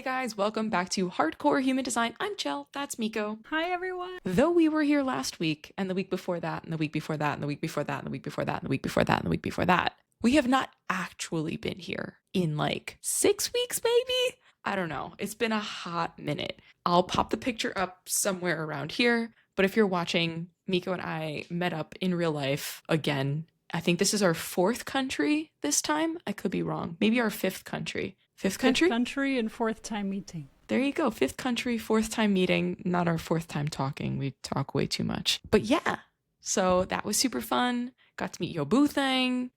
guys, welcome back to Hardcore Human Design. I'm Chell, that's Miko. Hi everyone. Though we were here last week, and the week before that, and the week before that, and the week before that, and the week before that, and the week before that, and the week before that, we have not actually been here in like 6 weeks maybe? I don't know. It's been a hot minute. I'll pop the picture up somewhere around here, but if you're watching, Miko and I met up in real life again. I think this is our 4th country this time. I could be wrong. Maybe our 5th country. 5th country? 5th country and 4th time meeting. There you go. 5th country, 4th time meeting. Not our 4th time talking. We talk way too much. But yeah, so that was super fun. Got to meet Yobu Thang.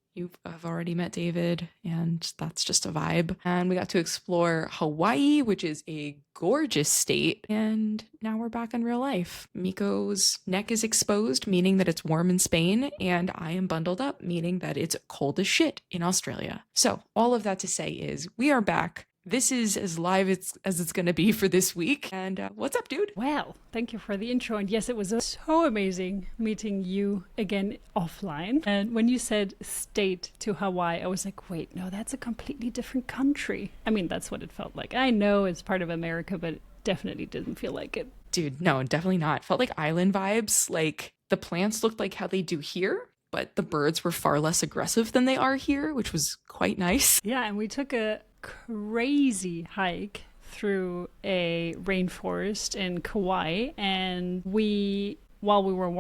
I've already met David, and that's just a vibe. And we got to explore Hawaii, which is a gorgeous state. And now we're back in real life. Miko's neck is exposed, meaning that it's warm in Spain, and I am bundled up, meaning that it's cold as shit in Australia. So all of that to say is we are back. This is as live as it's going to be for this week. And what's up, dude? Well, thank you for the intro. And yes, it was so amazing meeting you again offline. And when you said state to Hawaii, I was like, wait, no, that's a completely different country. I mean, that's what it felt like. I know it's part of America, but it definitely didn't feel like it. Dude, no, definitely not. It felt like island vibes. Like the plants looked like how they do here, but the birds were far less aggressive than they are here, which was quite nice. Yeah, and we took a crazy hike through a rainforest in Kauai, and while we were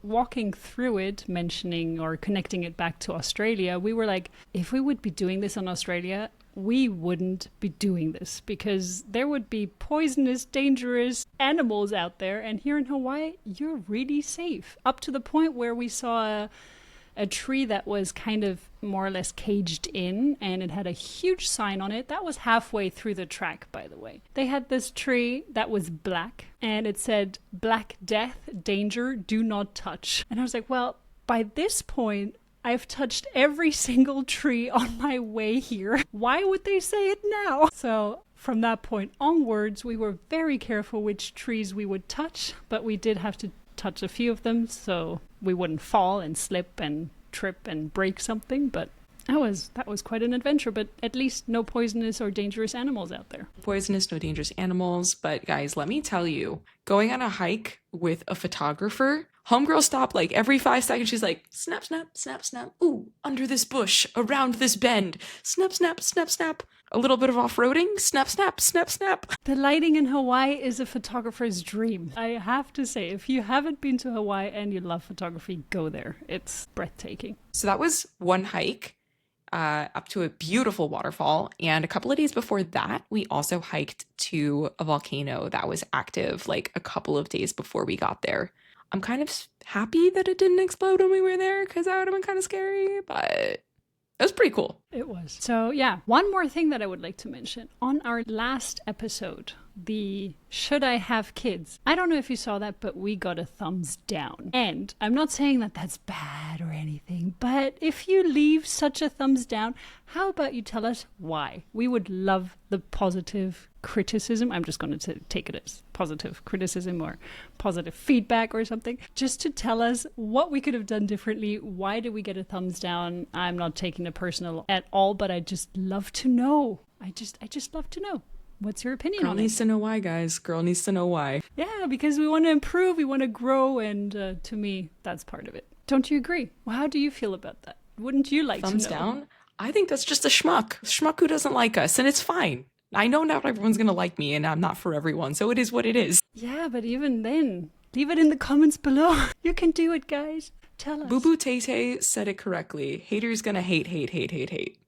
walking through it, mentioning or connecting it back to Australia, we were like, if we would be doing this in Australia, we wouldn't be doing this because there would be poisonous, dangerous animals out there, and here in Hawaii you're really safe, up to the point where we saw a tree that was kind of more or less caged in, and it had a huge sign on it. That was halfway through the track, by the way. They had this tree that was black, and it said, "Black Death, danger, do not touch." And I was like, well, by this point, I've touched every single tree on my way here. Why would they say it now? So from that point onwards, we were very careful which trees we would touch, but we did have to touch a few of them so we wouldn't fall and slip and trip and break something. But that was quite an adventure, but at least no poisonous or dangerous animals out there. Poisonous, no dangerous animals. But guys, let me tell you, going on a hike with a photographer, homegirl stopped like every 5 seconds. She's like, snap, snap, snap, snap. Ooh, under this bush, around this bend. Snap, snap, snap, snap. A little bit of off-roading. Snap, snap, snap, snap. The lighting in Hawaii is a photographer's dream. I have to say, if you haven't been to Hawaii and you love photography, go there. It's breathtaking. So that was one hike up to a beautiful waterfall. And a couple of days before that, we also hiked to a volcano that was active like a couple of days before we got there. I'm kind of happy that it didn't explode when we were there because that would have been kind of scary, but it was pretty cool. It was. So yeah, one more thing that I would like to mention. On our last episode, the should I have kids? I don't know if you saw that, but we got a thumbs down. And I'm not saying that that's bad or anything, but if you leave such a thumbs down, how about you tell us why? We would love the positive criticism. I'm just going to take it as positive criticism or positive feedback or something, just to tell us what we could have done differently. Why did we get a thumbs down? I'm not taking it personal at all, but I just love to know. I just love to know. What's your opinion on it? Girl needs to know why, guys. Girl needs to know why. Yeah, because we want to improve, we want to grow, and to me, that's part of it. Don't you agree? Well, how do you feel about that? Wouldn't you like Thumbs to know? down? I think that's just a schmuck who doesn't like us, and it's fine. I know not everyone's going to like me, and I'm not for everyone, so it is what it is. Yeah, but even then, leave it in the comments below. You can do it, guys. Tell us. Boo Boo Tay Tay said it correctly. Haters gonna hate.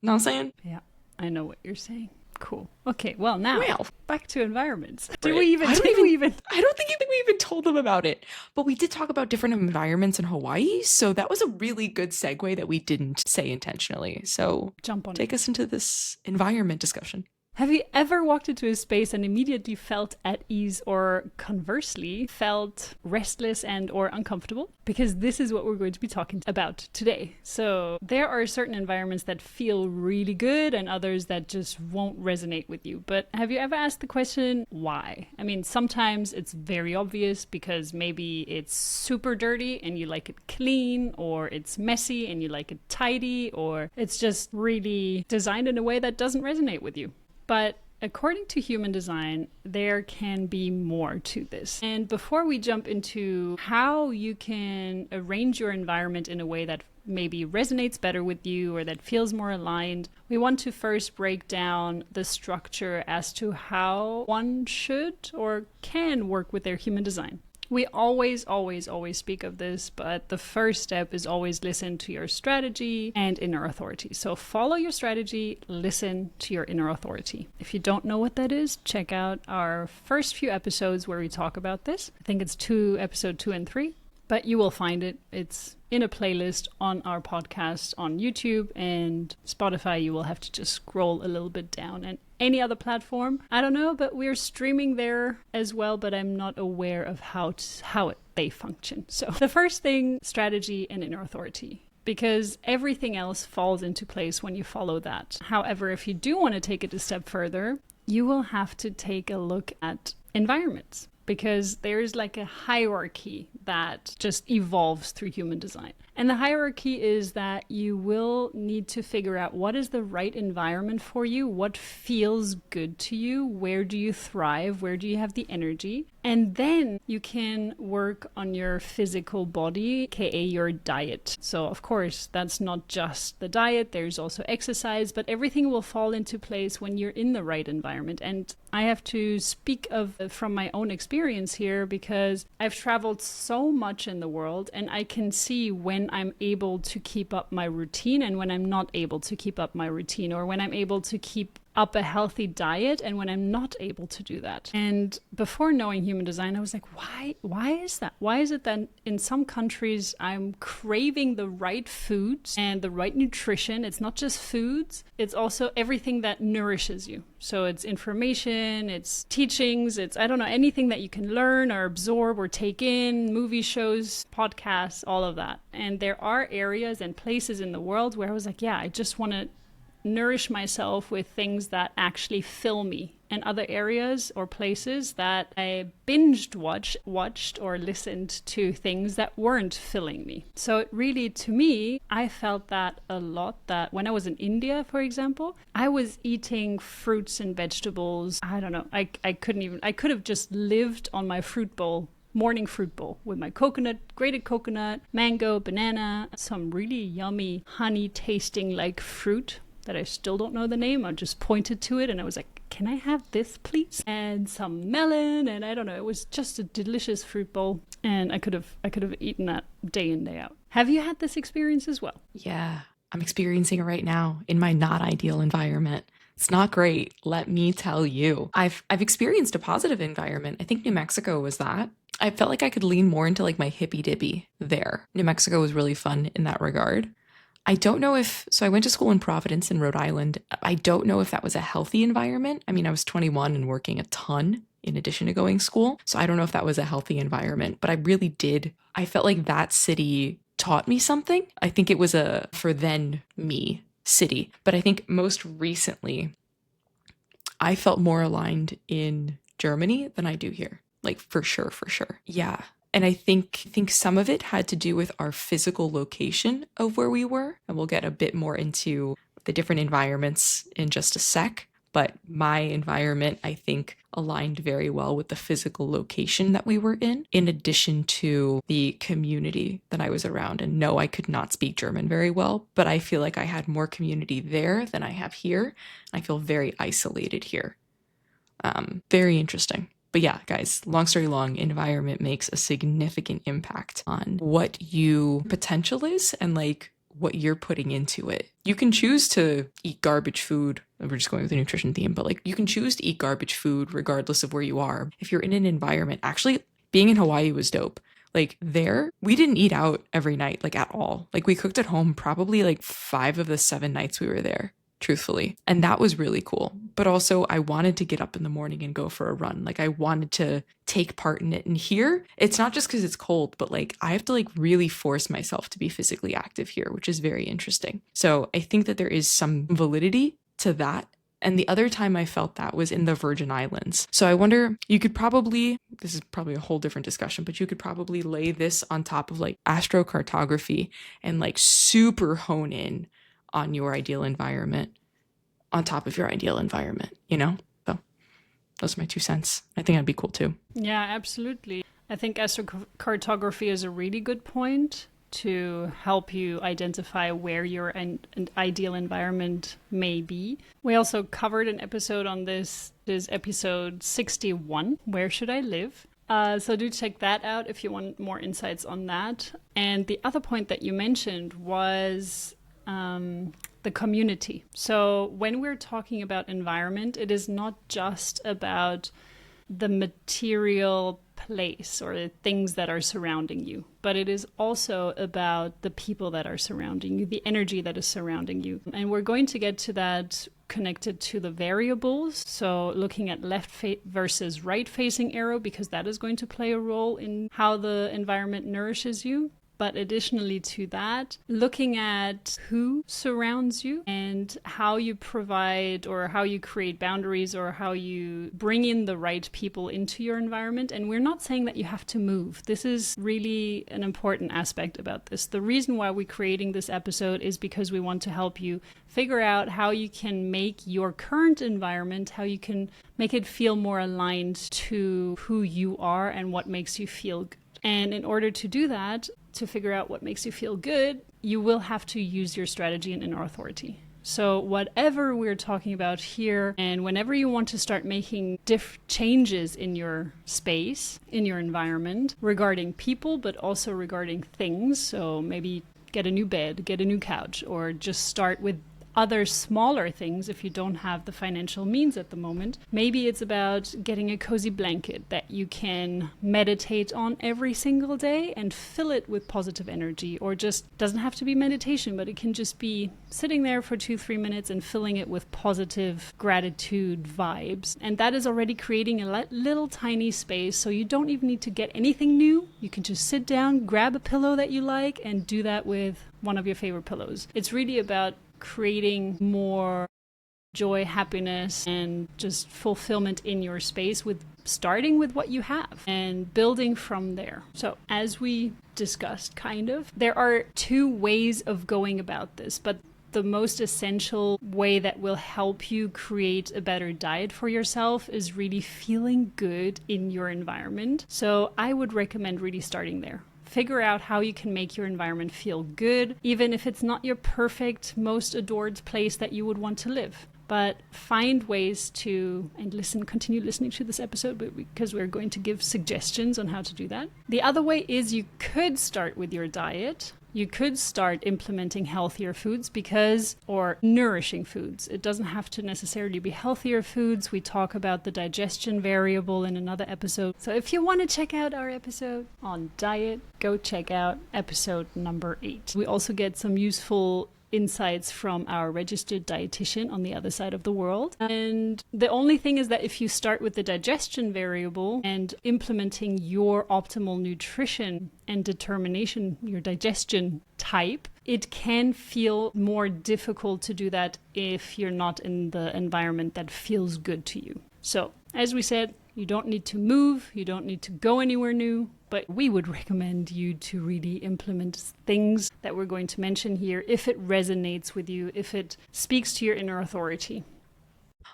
Know what I'm saying? Yeah, I know what you're saying. Cool. Okay, well now, back to environments. I don't think we even told them about it. But we did talk about different environments in Hawaii, so that was a really good segue that we didn't say intentionally. So jump on take us into this environment discussion. Have you ever walked into a space and immediately felt at ease, or conversely felt restless and or uncomfortable? Because this is what we're going to be talking about today. So there are certain environments that feel really good and others that just won't resonate with you. But have you ever asked the question, why? I mean, sometimes it's very obvious because maybe it's super dirty and you like it clean, or it's messy and you like it tidy, or it's just really designed in a way that doesn't resonate with you. But according to human design, there can be more to this. And before we jump into how you can arrange your environment in a way that maybe resonates better with you or that feels more aligned, we want to first break down the structure as to how one should or can work with their human design. We always speak of this, but the first step is always listen to your strategy and inner authority. So follow your strategy, listen to your inner authority. If you don't know what that is, check out our first few episodes where we talk about this. I think it's episode 2 and 3, but you will find it. It's in a playlist on our podcast on YouTube and Spotify. You will have to just scroll a little bit down, and any other platform, I don't know, but we're streaming there as well, but I'm not aware of how they function. So the first thing, strategy and inner authority, because everything else falls into place when you follow that. However, if you do want to take it a step further, you will have to take a look at environments, because there's like a hierarchy that just evolves through human design. And the hierarchy is that you will need to figure out what is the right environment for you, what feels good to you, where do you thrive, where do you have the energy. And then you can work on your physical body, aka your diet. So of course, that's not just the diet, there's also exercise, but everything will fall into place when you're in the right environment. And I have to speak from my own experience here, because I've traveled so much in the world, and I can see when I'm able to keep up my routine and when I'm not able to keep up my routine, or when I'm able to keep up a healthy diet and when I'm not able to do that. And before knowing human design, I was like, why is that? Why is it that in some countries I'm craving the right foods and the right nutrition? It's not just foods, it's also everything that nourishes you. So it's information, it's teachings, it's, I don't know, anything that you can learn or absorb or take in, movie shows, podcasts, all of that. And there are areas and places in the world where I was like, yeah, I just want to nourish myself with things that actually fill me, and other areas or places that I binged watched or listened to things that weren't filling me. So it really, to me, I felt that a lot, that when I was in India, for example, I was eating fruits and vegetables. I don't know, I could have just lived on my morning fruit bowl with my grated coconut, mango, banana, some really yummy honey tasting like fruit that I still don't know the name. I just pointed to it and I was like, can I have this please? And some melon, and I don't know, it was just a delicious fruit bowl, and I could have eaten that day in, day out. Have you had this experience as well? Yeah, I'm experiencing it right now in my not ideal environment. It's not great, let me tell you. I've experienced a positive environment. I think New Mexico was that. I felt like I could lean more into like my hippy dippy there. New Mexico was really fun in that regard. I don't know so I went to school in Providence in Rhode Island. I don't know if that was a healthy environment. I mean, I was 21 and working a ton in addition to going to school. So I don't know if that was a healthy environment, but I felt like that city taught me something. I think it was a for then me city, but I think most recently I felt more aligned in Germany than I do here. Like for sure. Yeah. And I think some of it had to do with our physical location of where we were. And we'll get a bit more into the different environments in just a sec. But my environment, I think, aligned very well with the physical location that we were in addition to the community that I was around. And no, I could not speak German very well, but I feel like I had more community there than I have here. I feel very isolated here. Very interesting. But yeah, guys, long story long, environment makes a significant impact on what your potential is and like what you're putting into it. You can choose to eat garbage food. We're just going with the nutrition theme, but like you can choose to eat garbage food regardless of where you are. If you're in an environment, actually being in Hawaii was dope. Like there, we didn't eat out every night, like at all. Like we cooked at home probably like 5 of the 7 nights we were there. Truthfully. And that was really cool. But also I wanted to get up in the morning and go for a run. Like I wanted to take part in it. And here, it's not just because it's cold, but like I have to like really force myself to be physically active here, which is very interesting. So I think that there is some validity to that. And the other time I felt that was in the Virgin Islands. So I wonder, this is probably a whole different discussion, but you could probably lay this on top of like astrocartography and like super hone in on your ideal environment, on top of your ideal environment, you know? So Those are my 2 cents. I think that'd be cool too. Yeah, absolutely. I think astrocartography is a really good point to help you identify where your an ideal environment may be. We also covered an episode on this. This is episode 61, Where Should I Live? So do check that out if you want more insights on that. And the other point that you mentioned was the community. So when we're talking about environment, it is not just about the material place or the things that are surrounding you, but it is also about the people that are surrounding you, the energy that is surrounding you. And we're going to get to that connected to the variables. So looking at left versus right facing arrow, because that is going to play a role in how the environment nourishes you. But additionally to that, looking at who surrounds you and how you provide or how you create boundaries or how you bring in the right people into your environment. And we're not saying that you have to move. This is really an important aspect about this. The reason why we're creating this episode is because we want to help you figure out how you can make your current environment, how you can make it feel more aligned to who you are and what makes you feel good. And in order to do that, to figure out what makes you feel good, you will have to use your strategy and inner authority. So whatever we're talking about here, and whenever you want to start making changes in your space, in your environment, regarding people, but also regarding things, so maybe get a new bed, get a new couch, or just start with other smaller things if you don't have the financial means at the moment. Maybe it's about getting a cozy blanket that you can meditate on every single day and fill it with positive energy, or just doesn't have to be meditation, but it can just be sitting there for 2-3 minutes and filling it with positive gratitude vibes. And that is already creating a little tiny space, so you don't even need to get anything new. You can just sit down, grab a pillow that you like, and do that with one of your favorite pillows. It's really about creating more joy, happiness, and just fulfillment in your space, with starting with what you have and building from there. So as we discussed, there are 2 ways of going about this, but the most essential way that will help you create a better diet for yourself is really feeling good in your environment. So I would recommend really starting there. Figure out how you can make your environment feel good, even if it's not your perfect, most adored place that you would want to live. But find ways to, and continue listening to this episode, because we're going to give suggestions on how to do that. The other way is you could start with your diet. You could start implementing healthier foods or nourishing foods. It doesn't have to necessarily be healthier foods. We talk about the digestion variable in another episode. So if you want to check out our episode on diet, go check out episode number 8. We also get some useful insights from our registered dietitian on the other side of the world. And the only thing is that if you start with the digestion variable and implementing your optimal nutrition and determination, your digestion type, it can feel more difficult to do that if you're not in the environment that feels good to you. So, as we said, you don't need to move, you don't need to go anywhere new, but we would recommend you to really implement things that we're going to mention here if it resonates with you, if it speaks to your inner authority.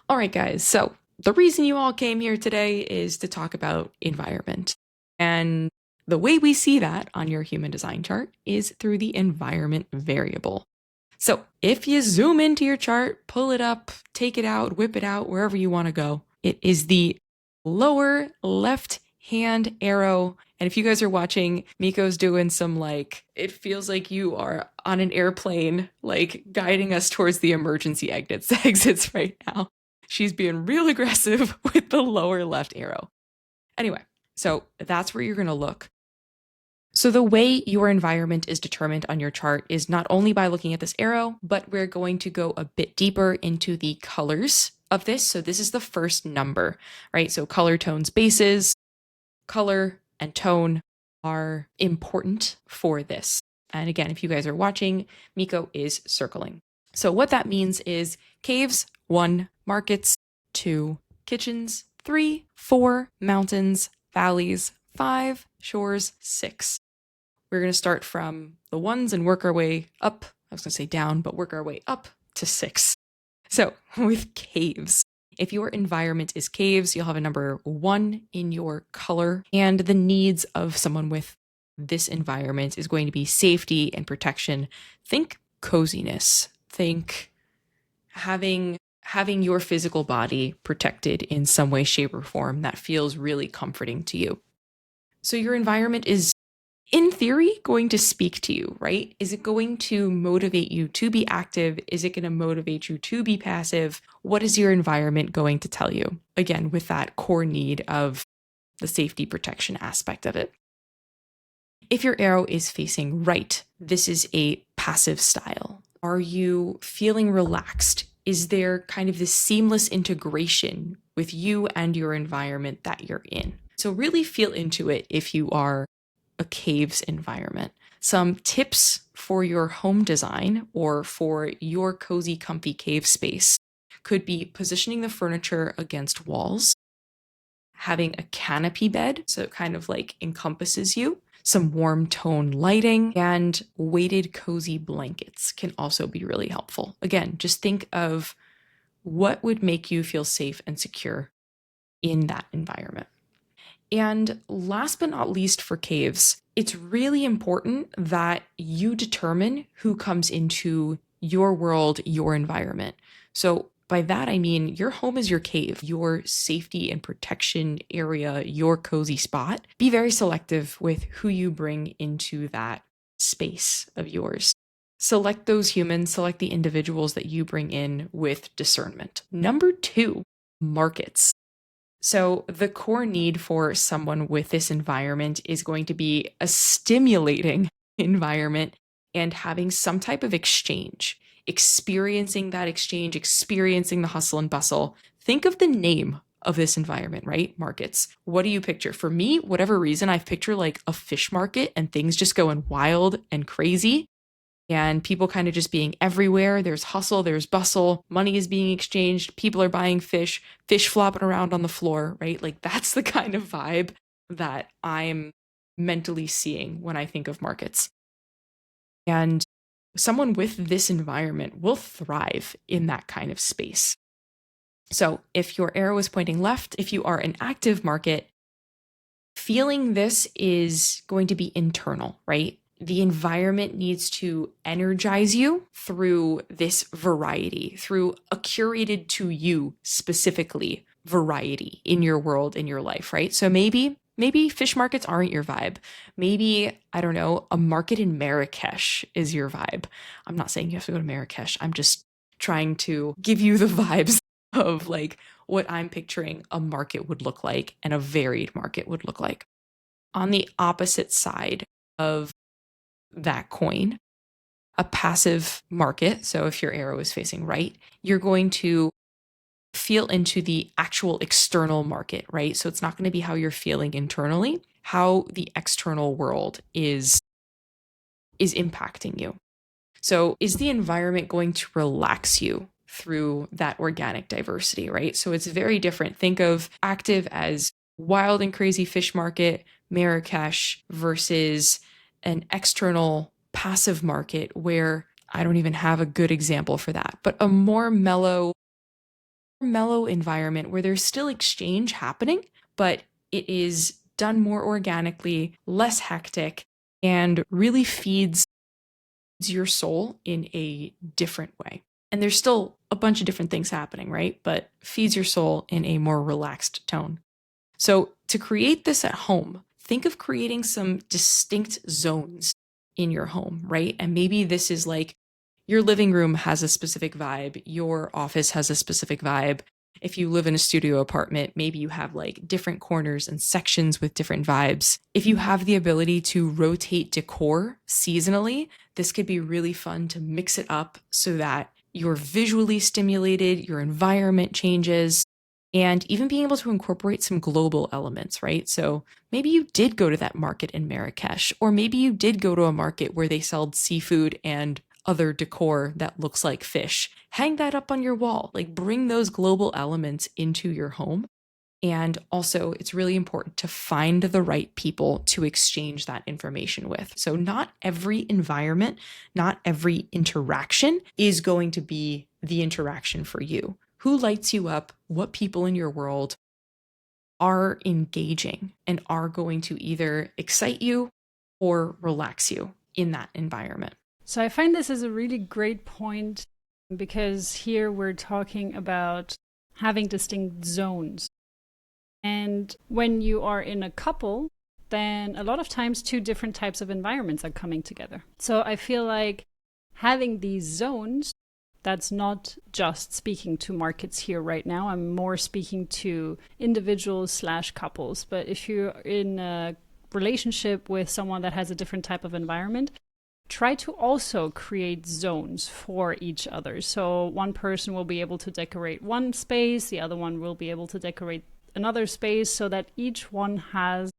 All right, guys. So the reason you all came here today is to talk about environment. And the way we see that on your human design chart is through the environment variable. So if you zoom into your chart, pull it up, take it out, whip it out, wherever you want to go, it is the lower left hand arrow. And if you guys are watching, Miko's doing some it feels like you are on an airplane, guiding us towards the emergency exits right now. She's being real aggressive with the lower left arrow. Anyway, so that's where you're going to look. So the way your environment is determined on your chart is not only by looking at this arrow, but we're going to go a bit deeper into the colors of this. So this is the first number, right? So color, tones, bases, color and tone are important for this. And again, if you guys are watching, Miko is circling. So what that means is caves, 1, markets, 2, kitchens, 3, 4, mountains, valleys, 5, shores, 6. We're going to start from the 1s and work our way up. I was going to say down, but work our way up to 6. So with caves, If your environment is caves, you'll have a number 1 in your color. And the needs of someone with this environment is going to be safety and protection. Think coziness. Think having your physical body protected in some way, shape, or form that feels really comforting to you. So your environment is, in theory, going to speak to you, right? Is it going to motivate you to be active? Is it going to motivate you to be passive? What is your environment going to tell you? Again, with that core need of the safety protection aspect of it. If your arrow is facing right, this is a passive style. Are you feeling relaxed? Is there kind of this seamless integration with you and your environment that you're in? So really feel into it if you are a caves environment. Some tips for your home design or for your cozy, comfy cave space could be positioning the furniture against walls, having a canopy bed, so it kind of like encompasses you, some warm tone lighting, and weighted cozy blankets can also be really helpful. Again, just think of what would make you feel safe and secure in that environment. And last but not least for caves, it's really important that you determine who comes into your world, your environment. So by that, I mean your home is your cave, your safety and protection area, your cozy spot. Be very selective with who you bring into that space of yours. Select those humans, select the individuals that you bring in with discernment. Number 2, markets. So the core need for someone with this environment is going to be a stimulating environment and having some type of exchange, experiencing that exchange, experiencing the hustle and bustle. Think of the name of this environment, right? Markets. What do you picture? For me, whatever reason, I picture like a fish market and things just going wild and crazy. And people kind of just being everywhere. There's hustle, there's bustle, money is being exchanged, people are buying fish flopping around on the floor, right? Like that's the kind of vibe that I'm mentally seeing when I think of markets. And someone with this environment will thrive in that kind of space. So if your arrow is pointing left, if you are an active market, feeling this is going to be internal, right? The environment needs to energize you through this variety, through a curated to you specifically variety in your world, in your life, right? So maybe fish markets aren't your vibe. Maybe, I don't know, a market in Marrakesh is your vibe. I'm not saying you have to go to Marrakesh. I'm just trying to give you the vibes of like what I'm picturing a market would look like and a varied market would look like. On the opposite side of that coin, a passive market. So if your arrow is facing right, you're going to feel into the actual external market, right? So it's not going to be how you're feeling internally, how the external world is impacting you. So is the environment going to relax you through that organic diversity, right? So it's very different. Think of active as wild and crazy fish market, Marrakesh, versus an external passive market where I don't even have a good example for that, but a more mellow environment where there's still exchange happening, but it is done more organically, less hectic, and really feeds your soul in a different way. And there's still a bunch of different things happening, right? But feeds your soul in a more relaxed tone. So to create this at home, think of creating some distinct zones in your home, right? And maybe this is like your living room has a specific vibe, your office has a specific vibe. If you live in a studio apartment, maybe you have like different corners and sections with different vibes. If you have the ability to rotate decor seasonally, this could be really fun to mix it up so that you're visually stimulated, your environment changes, and even being able to incorporate some global elements, right? So maybe you did go to that market in Marrakesh, or maybe you did go to a market where they sold seafood and other decor that looks like fish. Hang that up on your wall, like bring those global elements into your home. And also, it's really important to find the right people to exchange that information with. So not every environment, not every interaction is going to be the interaction for you. Who lights you up? What people in your world are engaging and are going to either excite you or relax you in that environment? So I find this is a really great point because here we're talking about having distinct zones. And when you are in a couple, then a lot of times two different types of environments are coming together. So I feel like having these zones, that's not just speaking to markets here right now. I'm more speaking to individuals / couples. But if you're in a relationship with someone that has a different type of environment, try to also create zones for each other. So one person will be able to decorate one space, the other one will be able to decorate another space, so that each one has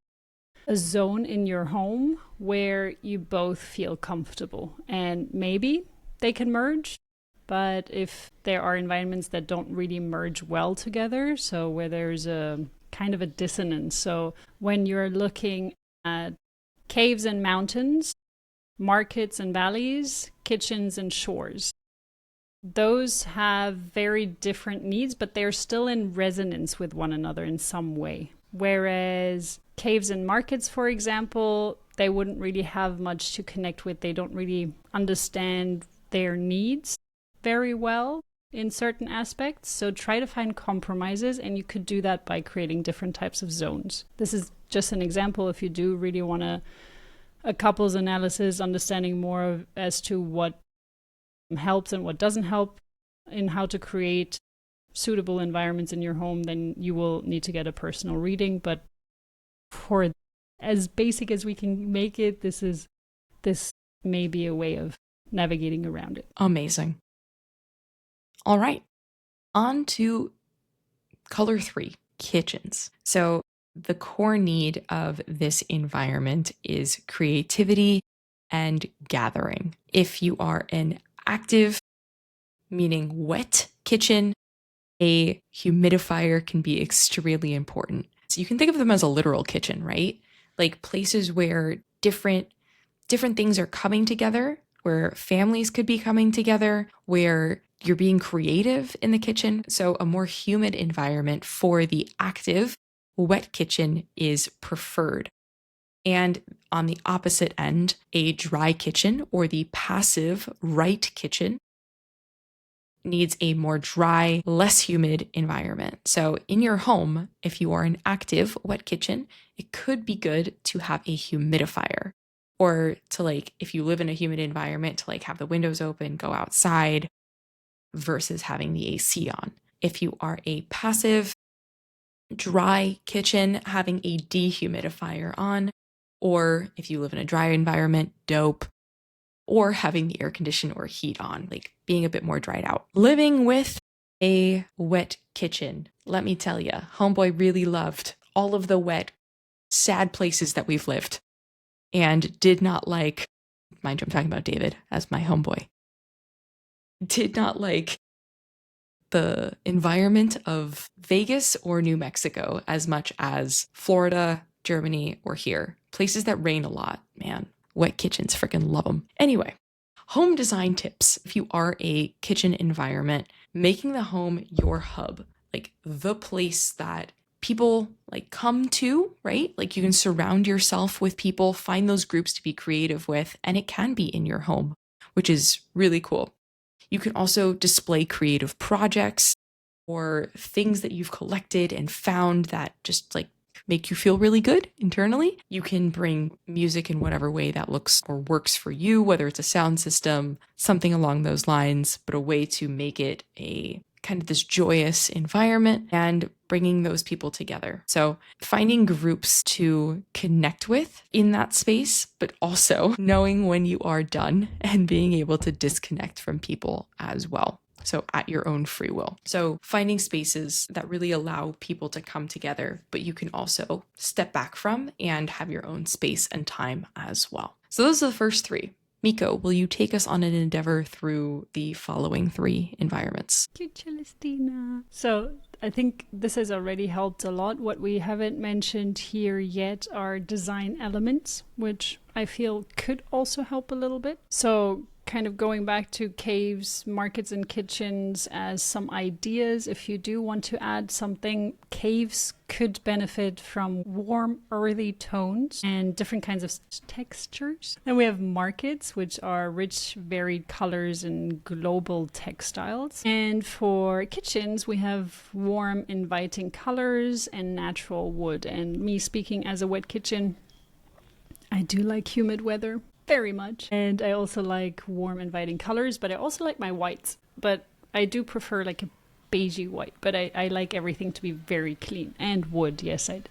a zone in your home where you both feel comfortable. And maybe they can merge, but if there are environments that don't really merge well together, so where there's a kind of a dissonance. So when you're looking at caves and mountains, markets and valleys, kitchens and shores, those have very different needs, but they're still in resonance with one another in some way. Whereas caves and markets, for example, they wouldn't really have much to connect with. They don't really understand their needs very well in certain aspects. So try to find compromises, and you could do that by creating different types of zones. This is just an example. If you do really want a couples analysis, understanding more as to what helps and what doesn't help in how to create suitable environments in your home, then you will need to get a personal reading. But for as basic as we can make it, this may be a way of navigating around it. Amazing. All right, on to color 3, kitchens. So the core need of this environment is creativity and gathering. If you are an active, meaning wet kitchen, a humidifier can be extremely important. So you can think of them as a literal kitchen, right? Like places where different things are coming together, where families could be coming together, where you're being creative in the kitchen. So a more humid environment for the active wet kitchen is preferred. And on the opposite end, a dry kitchen or the passive right kitchen needs a more dry, less humid environment. So in your home, if you are an active wet kitchen, it could be good to have a humidifier, or to, like, if you live in a humid environment, to like have the windows open, go outside versus having the AC on. If you are a passive dry kitchen, having a dehumidifier on, or if you live in a dry environment, dope, or having the air condition or heat on, like being a bit more dried out. Living with a wet kitchen, let me tell you, homeboy really loved all of the wet, sad places that we've lived and did not like, mind you, I'm talking about David as my homeboy, did not like the environment of Vegas or New Mexico as much as Florida, Germany, or here. Places that rain a lot, man. Wet kitchens, freaking love them. Anyway, home design tips. If you are a kitchen environment, making the home your hub, like the place that people like come to, right? Like you can surround yourself with people, find those groups to be creative with, and it can be in your home, which is really cool. You can also display creative projects or things that you've collected and found that just like make you feel really good internally. You can bring music in whatever way that looks or works for you, whether it's a sound system, something along those lines, but a way to make it a kind of this joyous environment and bringing those people together. So finding groups to connect with in that space, but also knowing when you are done and being able to disconnect from people as well. So at your own free will. So finding spaces that really allow people to come together, but you can also step back from and have your own space and time as well. So those are the first 3. Miko, will you take us on an endeavor through the following 3 environments? Thank you, Celestina. So I think this has already helped a lot. What we haven't mentioned here yet are design elements, which I feel could also help a little bit. So kind of going back to caves, markets, and kitchens as some ideas. If you do want to add something, caves could benefit from warm, earthy tones and different kinds of textures. Then we have markets, which are rich, varied colors and global textiles. And for kitchens, we have warm, inviting colors and natural wood. And me speaking as a wet kitchen, I do like humid weather very much. And I also like warm, inviting colors, but I also like my whites. But I do prefer like a beigey white, but I like everything to be very clean. And wood, yes, I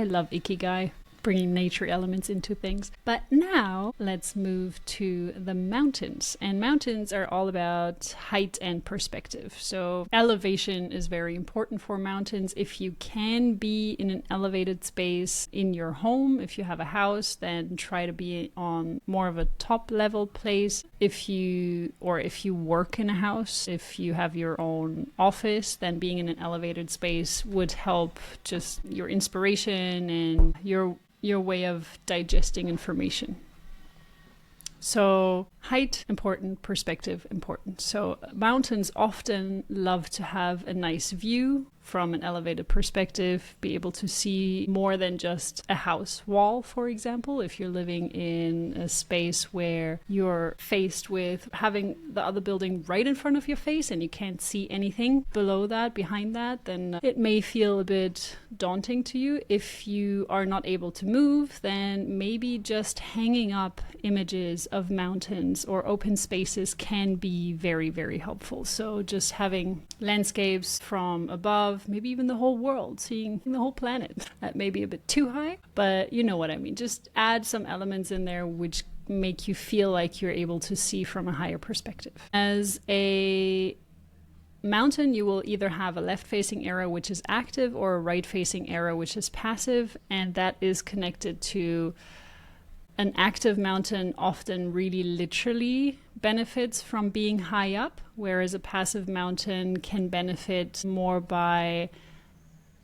love Ikigai, bringing nature elements into things. But now let's move to the mountains. And mountains are all about height and perspective. So elevation is very important for mountains. If you can be in an elevated space in your home, if you have a house, then try to be on more of a top level place. If you work in a house, if you have your own office, then being in an elevated space would help just your inspiration and your way of digesting information. So height, important, perspective, important. So mountains often love to have a nice view from an elevated perspective, be able to see more than just a house wall, for example. If you're living in a space where you're faced with having the other building right in front of your face and you can't see anything below that, behind that, then it may feel a bit daunting to you. If you are not able to move, then maybe just hanging up images of mountains or open spaces can be very, very helpful. So just having landscapes from above, maybe even the whole world, seeing the whole planet. That may be a bit too high, but you know what I mean. Just add some elements in there which make you feel like you're able to see from a higher perspective. As a mountain, you will either have a left-facing arrow, which is active, or a right-facing arrow, which is passive, and that is connected to an active mountain often really literally benefits from being high up, whereas a passive mountain can benefit more by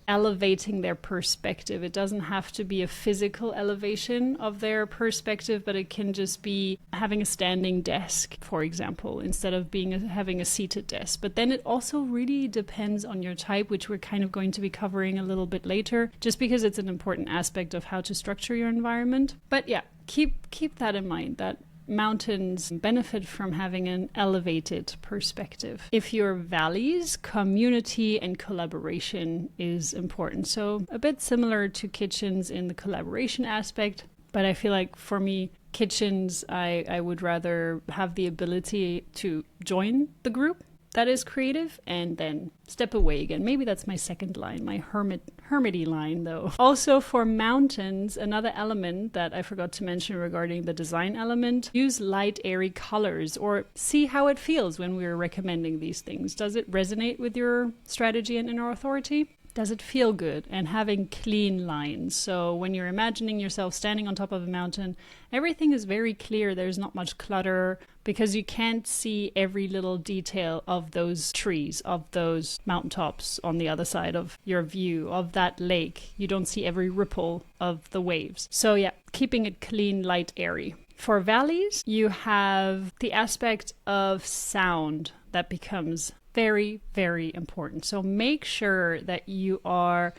elevating their perspective. It doesn't have to be a physical elevation of their perspective, but it can just be having a standing desk, for example, instead of having a seated desk. But then it also really depends on your type, which we're kind of going to be covering a little bit later, just because it's an important aspect of how to structure your environment. But yeah, keep that in mind, that mountains benefit from having an elevated perspective. If you're valleys, community and collaboration is important. So a bit similar to kitchens in the collaboration aspect, but I feel like for me, kitchens, I would rather have the ability to join the group that is creative and then step away again. Maybe that's my second line, my hermity line though. Also for mountains, another element that I forgot to mention regarding the design element, use light, airy colors or see how it feels when we're recommending these things. Does it resonate with your strategy and inner authority? Does it feel good? And having clean lines. So when you're imagining yourself standing on top of a mountain, everything is very clear. There's not much clutter because you can't see every little detail of those trees, of those mountaintops on the other side of your view, of that lake. You don't see every ripple of the waves. So yeah, keeping it clean, light, airy. For valleys, you have the aspect of sound that becomes very, very important. So make sure that you are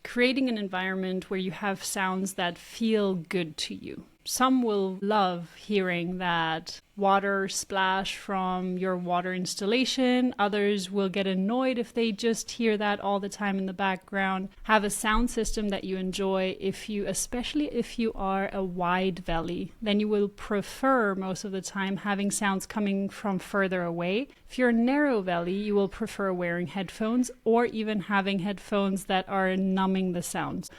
creating an environment where you have sounds that feel good to you. Some will love hearing that water splash from your water installation. Others will get annoyed if they just hear that all the time in the background. Have a sound system that you enjoy. Especially if you are a wide valley, then you will prefer most of the time having sounds coming from further away. If you're a narrow valley, you will prefer wearing headphones or even having headphones that are numbing the sounds.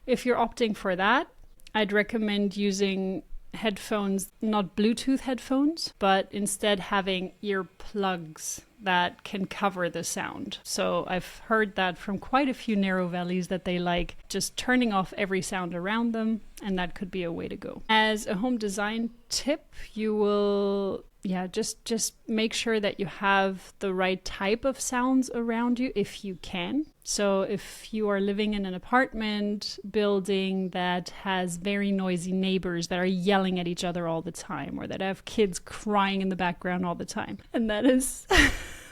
If you're opting for that, I'd recommend using headphones, not Bluetooth headphones, but instead having earplugs that can cover the sound. So I've heard that from quite a few narrow valleys that they like just turning off every sound around them, and that could be a way to go. As a home design tip, you will just make sure that you have the right type of sounds around you if you can. So if you are living in an apartment building that has very noisy neighbors that are yelling at each other all the time, or that have kids crying in the background all the time, and that is...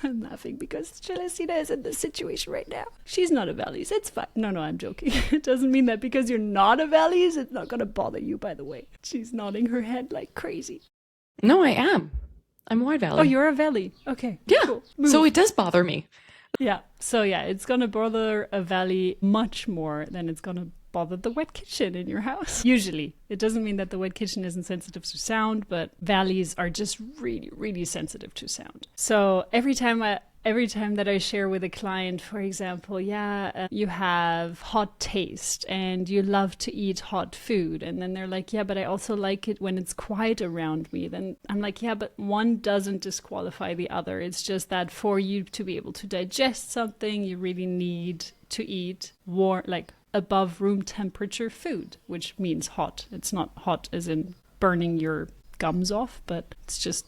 I'm laughing because Celestina is in this situation right now. She's not a Valleys. It's fine. No, I'm joking. It doesn't mean that because you're not a Valleys, it's not going to bother you, by the way. She's nodding her head like crazy. No, I am. I'm a Wide Valley. Oh, you're a Valley. Okay. Yeah. Cool. So it does bother me. Yeah. So yeah, it's going to bother a Valley much more than it's going to bother the wet kitchen in your house. Usually. It doesn't mean that the wet kitchen isn't sensitive to sound, but Valleys are just really, really sensitive to sound. So every time that I share with a client, for example, you have hot taste and you love to eat hot food. And then they're like, yeah, but I also like it when it's quiet around me. Then I'm like, yeah, but one doesn't disqualify the other. It's just that for you to be able to digest something, you really need to eat warm, like above room temperature food, which means hot. It's not hot as in burning your gums off, but it's just,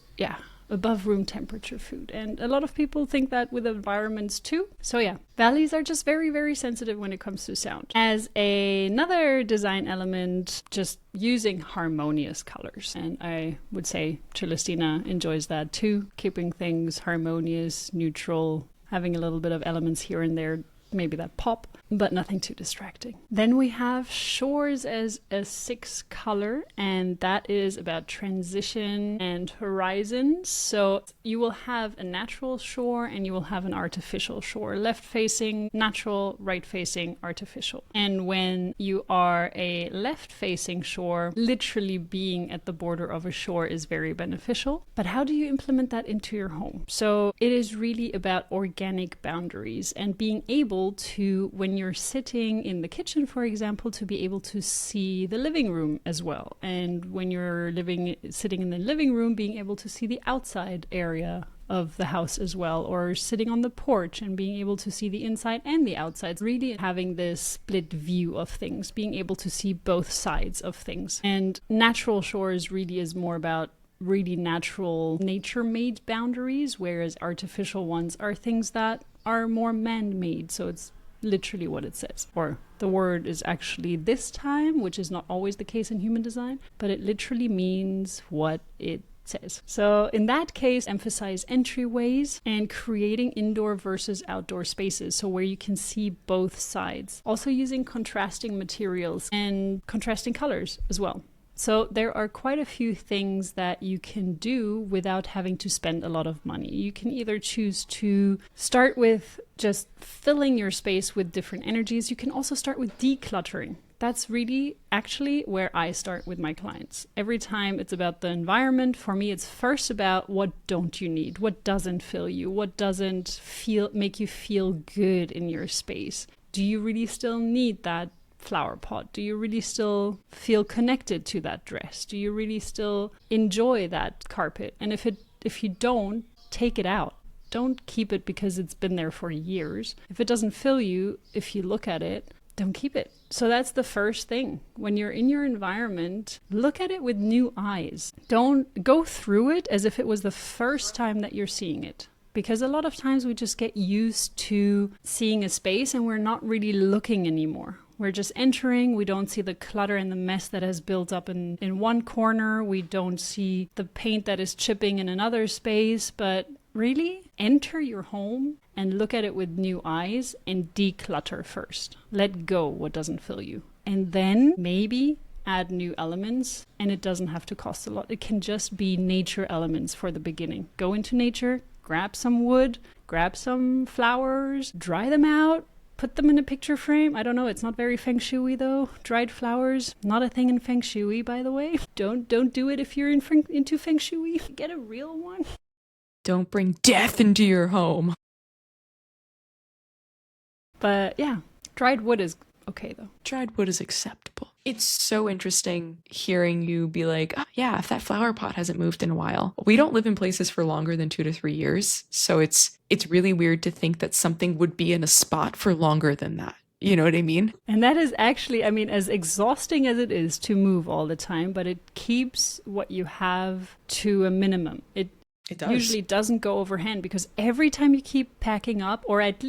above room temperature food. And a lot of people think that with environments too. So yeah, valleys are just very, very sensitive when it comes to sound. As another design element, just using harmonious colors. And I would say Celestina enjoys that too, keeping things harmonious, neutral, having a little bit of elements here and there, maybe that pop, but nothing too distracting. Then we have shores as a 6 color, and that is about transition and horizons. So you will have a natural shore and you will have an artificial shore, left facing natural, right facing artificial. And when you are a left facing shore, literally being at the border of a shore is very beneficial. But how do you implement that into your home? So it is really about organic boundaries and being able to, when you're sitting in the kitchen, for example, to be able to see the living room as well. And when you're sitting in the living room, being able to see the outside area of the house as well, or sitting on the porch and being able to see the inside and the outside, really having this split view of things, being able to see both sides of things. And natural shores really is more about really natural nature-made boundaries, whereas artificial ones are things that are more man-made. So it's literally what it says, or the word is actually this time, which is not always the case in human design, but it literally means what it says. So in that case, emphasize entryways and creating indoor versus outdoor spaces, so where you can see both sides. Also using contrasting materials and contrasting colors as well. So there are quite a few things that you can do without having to spend a lot of money. You can either choose to start with just filling your space with different energies. You can also start with decluttering. That's really actually where I start with my clients. Every time it's about the environment. For me, it's first about what don't you need? What doesn't fill you? What doesn't make you feel good in your space? Do you really still need that flower pot? Do you really still feel connected to that dress? Do you really still enjoy that carpet? And if you don't, take it out. Don't keep it because it's been there for years. If it doesn't fill you, if you look at it, don't keep it. So that's the first thing. When you're in your environment, look at it with new eyes. Don't go through it as if it was the first time that you're seeing it. Because a lot of times we just get used to seeing a space and we're not really looking anymore. We're just entering. We don't see the clutter and the mess that has built up in one corner. We don't see the paint that is chipping in another space. But really, enter your home and look at it with new eyes and declutter first. Let go what doesn't fill you. And then maybe add new elements, and it doesn't have to cost a lot. It can just be nature elements for the beginning. Go into nature, grab some wood, grab some flowers, dry them out, put them in a picture frame. I don't know, it's not very feng shui though. Dried flowers, not a thing in feng shui, by the way. Don't do it if you're into feng shui. Get a real one. Don't bring death into your home. But yeah, dried wood is okay though. Dried wood is acceptable. It's so interesting hearing you be like, oh, yeah, if that flower pot hasn't moved in a while. We don't live in places for longer than 2 to 3 years. So it's really weird to think that something would be in a spot for longer than that. You know what I mean? And that is actually, I mean, as exhausting as it is to move all the time, but it keeps what you have to a minimum. It does. Usually doesn't go overhand because every time you keep packing up, or at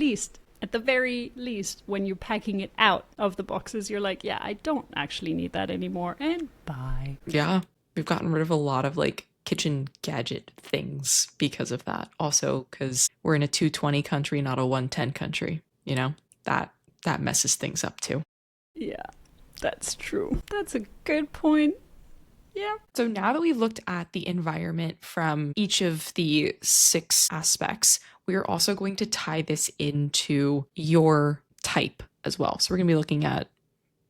the very least, when you're packing it out of the boxes, you're like, yeah, I don't actually need that anymore. And bye. Yeah. We've gotten rid of a lot of like kitchen gadget things because of that. Also, because we're in a 220 country, not a 110 country. You know, that messes things up too. Yeah, that's true. That's a good point. Yeah. So now that we've looked at the environment from each of the 6 aspects, we're also going to tie this into your type as well. So we're going to be looking at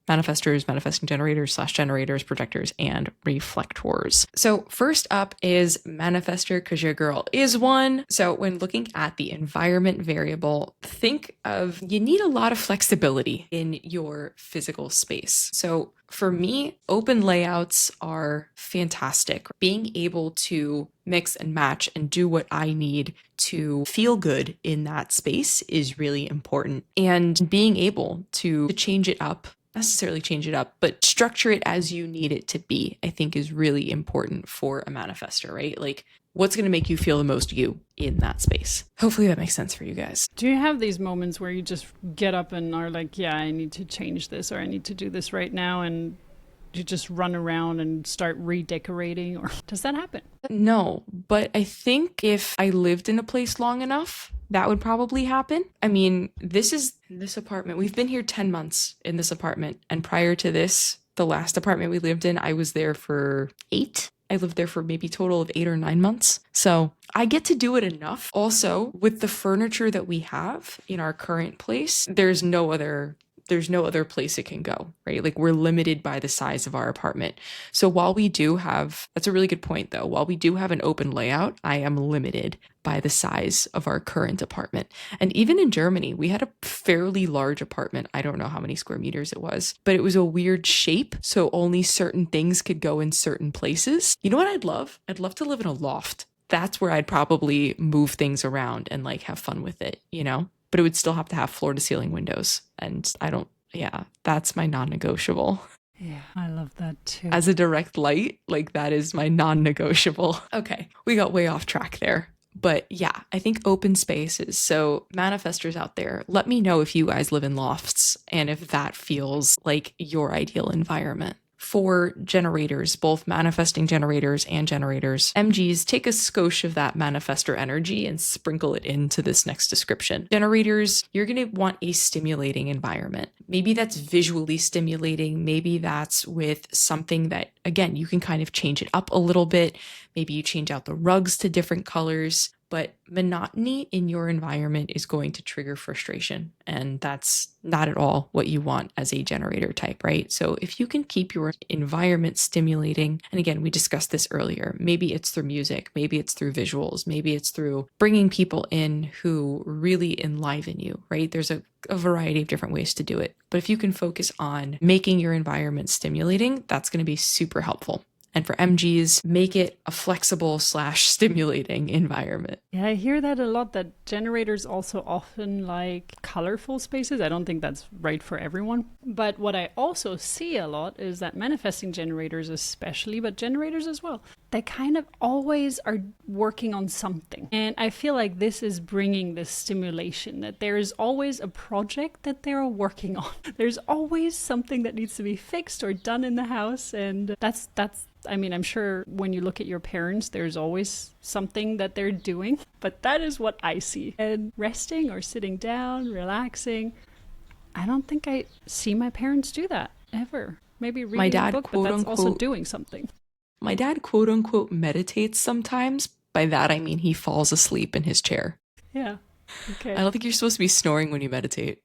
manifestors, manifesting generators, slash generators, projectors, and reflectors. So first up is manifestor, because your girl is one. So when looking at the environment variable, think of you need a lot of flexibility in your physical space. So for me, open layouts are fantastic. Being able to mix and match and do what I need to feel good in that space is really important. And being able to change it up, necessarily change it up, but structure it as you need it to be, I think is really important for a manifestor, right? Like, what's going to make you feel the most you in that space? Hopefully that makes sense for you guys. Do you have these moments where you just get up and are like, yeah, I need to change this, or I need to do this right now, and you just run around and start redecorating? Or does that happen? No, but I think if I lived in a place long enough, that would probably happen. I mean, this apartment. We've been here 10 months in this apartment. And prior to this, the last apartment we lived in, I was there for 8. I lived there for maybe a total of 8 or 9 months. So I get to do it enough. Also, with the furniture that we have in our current place, there's no other place it can go, right? Like, we're limited by the size of our apartment. So while we do have, that's a really good point though, while we do have an open layout, I am limited by the size of our current apartment. And even in Germany, we had a fairly large apartment. I don't know how many square meters it was, but it was a weird shape. So only certain things could go in certain places. You know what I'd love? I'd love to live in a loft. That's where I'd probably move things around and like have fun with it, you know? But it would still have to have floor to ceiling windows. And that's my non-negotiable. Yeah, I love that too. As a direct light, like, that is my non-negotiable. Okay, we got way off track there. But yeah, I think open spaces. So manifestors out there, let me know if you guys live in lofts and if that feels like your ideal environment. For generators, both manifesting generators and generators, MGs, take a skosh of that manifestor energy and sprinkle it into this next description. Generators, you're going to want a stimulating environment. Maybe that's visually stimulating. Maybe that's with something that, again, you can kind of change it up a little bit. Maybe you change out the rugs to different colors. But monotony in your environment is going to trigger frustration. And that's not at all what you want as a generator type, right? So if you can keep your environment stimulating, and again, we discussed this earlier, maybe it's through music, maybe it's through visuals, maybe it's through bringing people in who really enliven you, right? There's a variety of different ways to do it. But if you can focus on making your environment stimulating, that's going to be super helpful. And for MGs, make it a flexible / stimulating environment. Yeah, I hear that a lot, that generators also often like colorful spaces. I don't think that's right for everyone. But what I also see a lot is that manifesting generators especially, but generators as well, they kind of always are working on something. And I feel like this is bringing this stimulation, that there is always a project that they're working on. There's always something that needs to be fixed or done in the house. And that's I mean, I'm sure when you look at your parents, there's always something that they're doing, but that is what I see. And resting or sitting down, relaxing, I don't think I see my parents do that ever. Maybe reading a book, but that's also doing something. My dad, quote unquote, meditates sometimes. By that, I mean he falls asleep in his chair. Yeah. Okay. I don't think you're supposed to be snoring when you meditate.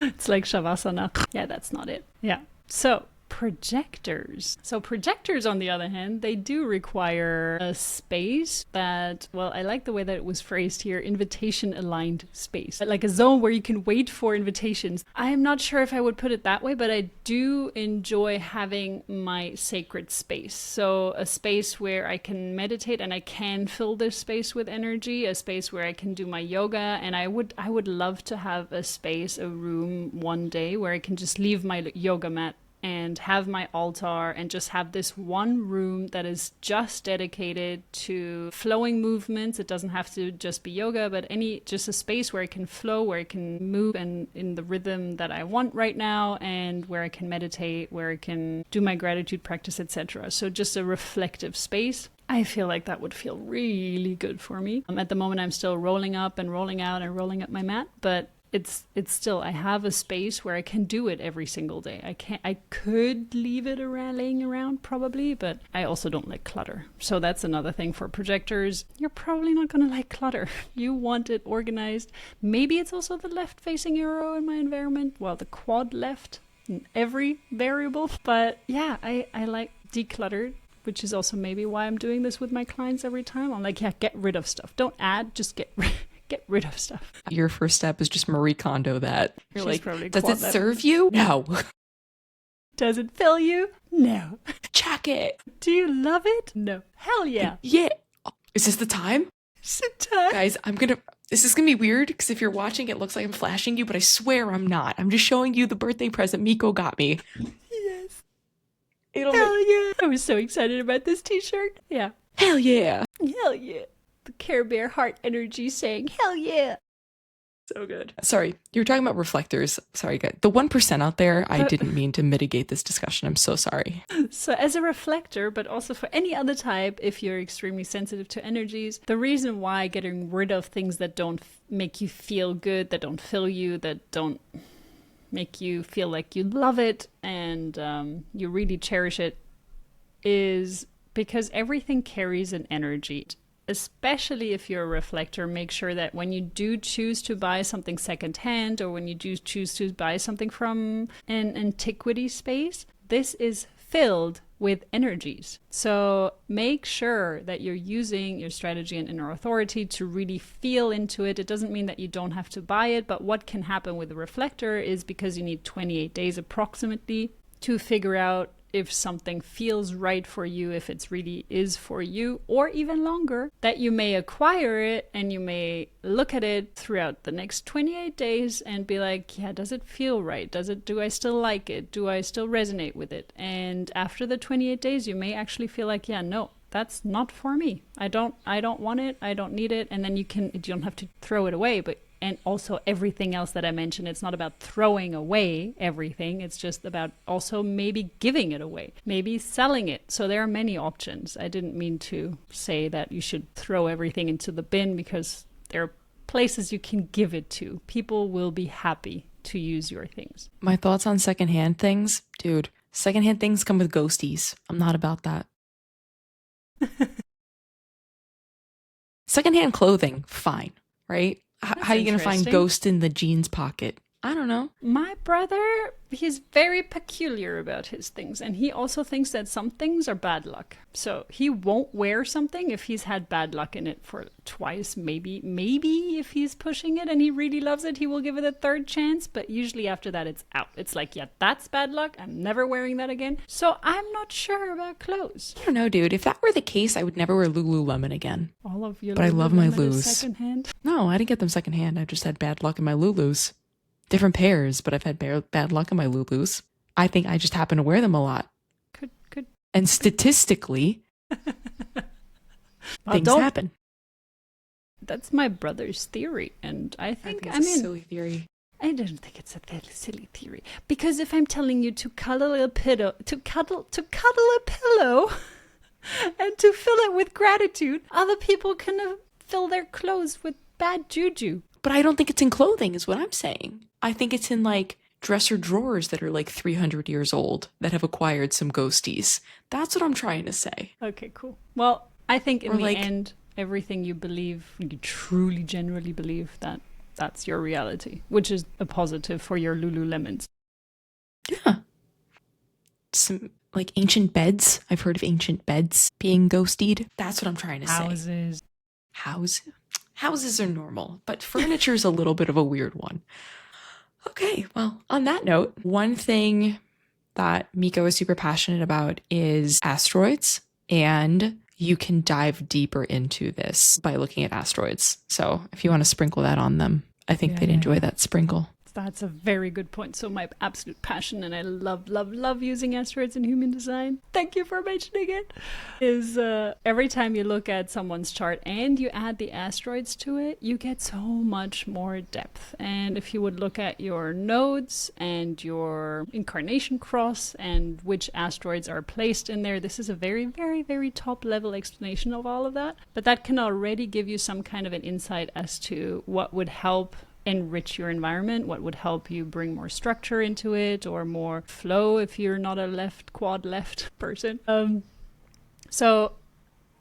It's like Shavasana. Yeah, that's not it. Yeah. So projectors. So projectors, on the other hand, they do require a space that, well, I like the way that it was phrased here, invitation aligned space, like a zone where you can wait for invitations. I'm not sure if I would put it that way, but I do enjoy having my sacred space. So a space where I can meditate and I can fill this space with energy, a space where I can do my yoga, and I would love to have a space, a room one day where I can just leave my yoga mat and have my altar and just have this one room that is just dedicated to flowing movements. It doesn't have to just be yoga, but just a space where I can flow, where I can move and in the rhythm that I want right now, and where I can meditate, where I can do my gratitude practice, etc. So just a reflective space. I feel like that would feel really good for me. At the moment, I'm still rolling up and rolling out and rolling up my mat, but it's still, I have a space where I can do it every single day. I could leave it laying around probably, but I also don't like clutter. So that's another thing for projectors. You're probably not going to like clutter. You want it organized. Maybe it's also the left facing arrow in my environment. Well, the quad left in every variable. But yeah, I like decluttered, which is also maybe why I'm doing this with my clients every time. I'm like, yeah, get rid of stuff. Don't add, just get rid of stuff. Your first step is just Marie Kondo that. You're She's like, does it serve you? No. Does it fill you? No. Check it. Do you love it? No. Hell yeah. Yeah. Oh, is this the time? Is it time? Guys, this is going to be weird because if you're watching, it looks like I'm flashing you, but I swear I'm not. I'm just showing you the birthday present Miko got me. Yes. Hell yeah. I was so excited about this t-shirt. Yeah. Hell yeah. Hell yeah. The Care Bear heart energy saying, hell yeah. So good. Sorry, you were talking about reflectors. Sorry, guys. The 1% out there, I didn't mean to mitigate this discussion. I'm so sorry. So as a reflector, but also for any other type, if you're extremely sensitive to energies, the reason why getting rid of things that don't make you feel good, that don't fill you, that don't make you feel like you love it and you really cherish it, is because everything carries an energy. Especially if you're a reflector, make sure that when you do choose to buy something secondhand or when you do choose to buy something from an antiquity space, this is filled with energies. So make sure that you're using your strategy and inner authority to really feel into it. It doesn't mean that you don't have to buy it, but what can happen with the reflector is because you need 28 days approximately to figure out if something feels right for you, if it really is for you, or even longer, that you may acquire it and you may look at it throughout the next 28 days and be like, yeah, does it feel right? Do I still like it? Do I still resonate with it? And after the 28 days, you may actually feel like, yeah, no, that's not for me. I don't want it. I don't need it. And then you don't have to throw it away, and also everything else that I mentioned, it's not about throwing away everything. It's just about also maybe giving it away, maybe selling it. So there are many options. I didn't mean to say that you should throw everything into the bin because there are places you can give it to. People will be happy to use your things. My thoughts on secondhand things? Dude, secondhand things come with ghosties. I'm not about that. Secondhand clothing, fine, right? How are you going to find ghost in the jeans pocket? I don't know. My brother, he's very peculiar about his things. And he also thinks that some things are bad luck. So he won't wear something if he's had bad luck in it for twice, maybe if he's pushing it and he really loves it, he will give it a third chance. But usually after that, it's out. It's like, yeah, that's bad luck. I'm never wearing that again. So I'm not sure about clothes. I don't know, dude. If that were the case, I would never wear Lululemon again. All of your But I love my Lulus. Secondhand? No, I didn't get them secondhand. I just had bad luck in my Lulus. Different pairs, but I've had bad luck in my Lulus. I think I just happen to wear them a lot. Could. And statistically, things happen. That's my brother's theory, and I think it's a silly theory. I don't think it's a silly theory, because if I'm telling you to cuddle a pillow, and to fill it with gratitude, other people can fill their clothes with bad juju. But I don't think it's in clothing, is what I'm saying. I think it's in like dresser drawers that are like 300 years old that have acquired some ghosties. That's what I'm trying to say. Okay, cool. Well, I think in the end, everything you believe, you truly, generally believe that's your reality, which is a positive for your Lululemons. Yeah. some like ancient beds. I've heard of ancient beds being ghosted. That's what I'm trying to say. Houses are normal, but furniture is a little bit of a weird one. Okay, well, on that note, one thing that Miko is super passionate about is asteroids, and you can dive deeper into this by looking at asteroids. So if you want to sprinkle that on them, I think they'd enjoy that sprinkle. That's a very good point. So my absolute passion, and I love using asteroids in human design, thank you for mentioning it, is every time you look at someone's chart and you add the asteroids to it, you get so much more depth. And if you would look at your nodes and your incarnation cross and which asteroids are placed in there, this is a very, very, very top level explanation of all of that. But that can already give you some kind of an insight as to what would help enrich your environment, what would help you bring more structure into it or more flow if you're not a quad left person. So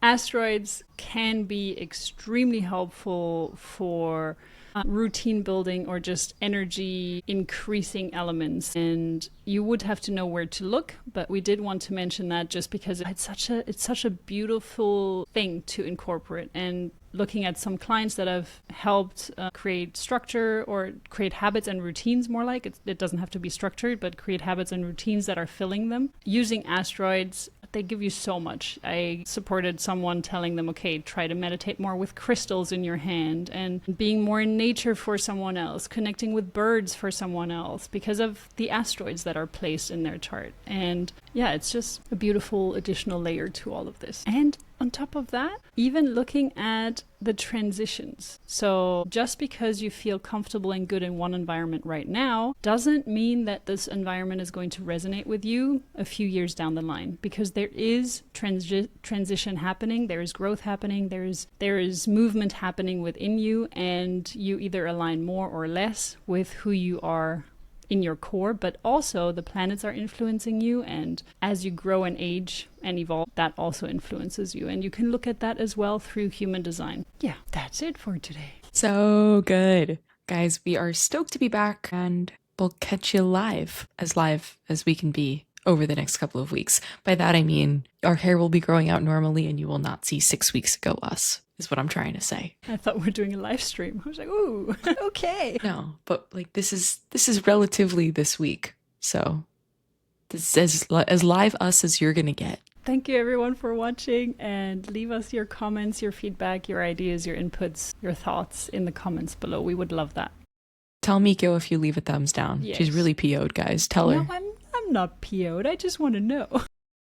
asteroids can be extremely helpful for routine building or just energy increasing elements, and you would have to know where to look, but we did want to mention that just because it's such a beautiful thing to incorporate. And looking at some clients that have helped create structure or create habits and routines, more like it doesn't have to be structured, but create habits and routines that are filling them using asteroids. They give you so much. I supported someone telling them, okay, try to meditate more with crystals in your hand and being more in nature for someone else, connecting with birds for someone else because of the asteroids that are placed in their chart. And yeah, it's just a beautiful additional layer to all of this. And on top of that, even looking at the transitions. So just because you feel comfortable and good in one environment right now doesn't mean that this environment is going to resonate with you a few years down the line, because there is transition happening, there is growth happening, there is movement happening within you, and you either align more or less with who you are in your core, but also the planets are influencing you, and as you grow and age and evolve, that also influences you, and you can look at that as well through human design. Yeah, that's it for today. So good. Guys, we are stoked to be back, and we'll catch you live as we can be over the next couple of weeks. By that I mean our hair will be growing out normally and you will not see 6 weeks ago us, is what I'm trying to say. I thought we were doing a live stream. I was like, ooh, okay. No, but like this is relatively this week. So this is as live us as you're gonna get. Thank you everyone for watching, and leave us your comments, your feedback, your ideas, your inputs, your thoughts in the comments below. We would love that. Tell Miko if you leave a thumbs down. Yes. She's really PO'd, guys. Tell her. No, I'm not PO'd. I just want to know.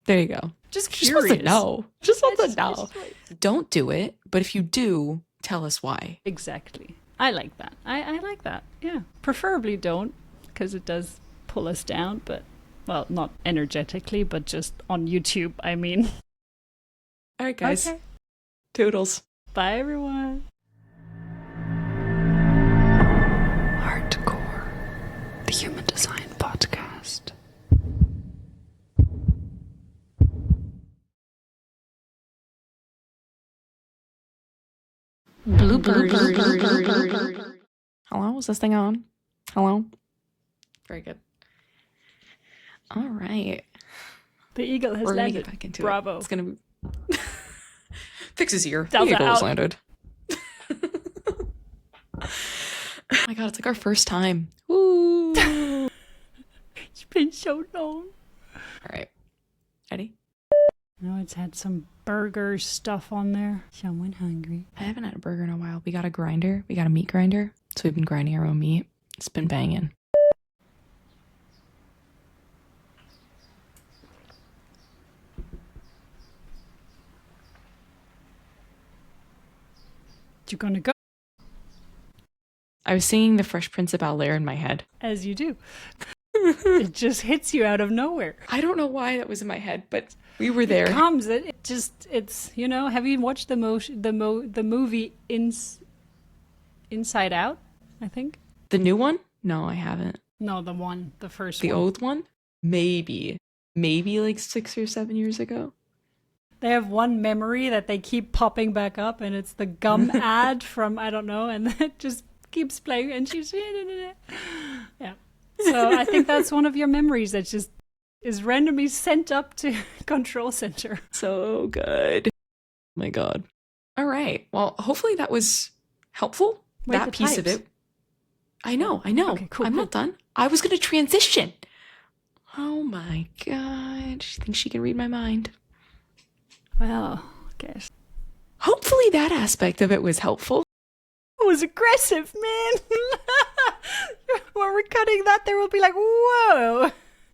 There you go. Just curious. Just want to know. Don't do it, but if you do, tell us why. Exactly. I like that. I like that. Yeah. Preferably don't, because it does pull us down, but, well, not energetically, but just on YouTube, I mean. All right, guys. Okay. Toodles. Bye, everyone. Hardcore, the Human Design Podcast. Bloopers. Hello, is this thing on? Hello? Very good. All right. The eagle has landed. Get back into Bravo. It's going to fix his ear. The eagle has landed. Oh my god, it's like our first time. Woo! It's been so long. All right. Ready? No, it's had some burger stuff on there. Someone hungry. I haven't had a burger in a while. We got a grinder. We got a meat grinder. So we've been grinding our own meat. It's been banging. You gonna go? I was singing The Fresh Prince of Bel-Air in my head. As you do. It just hits you out of nowhere. I don't know why that was in my head, but we were there. It comes. It's you know. Have you watched the movie Inside Out? I think. The new one? No, I haven't. No, the first one. The old one? Maybe like 6 or 7 years ago. They have one memory that they keep popping back up, and it's the gum ad from I don't know, and it just keeps playing, and she's yeah. So I think that's one of your memories that just is randomly sent up to control center. So good. Oh my God. All right. Well, hopefully that was helpful. Wait, that the piece of types. it. I know. Okay, cool, I'm cool. not done. I was going to transition. Oh my God. She thinks she can read my mind. Well, I guess. Hopefully that aspect of it was helpful. It was aggressive, man. When we're cutting that, they will be like, whoa.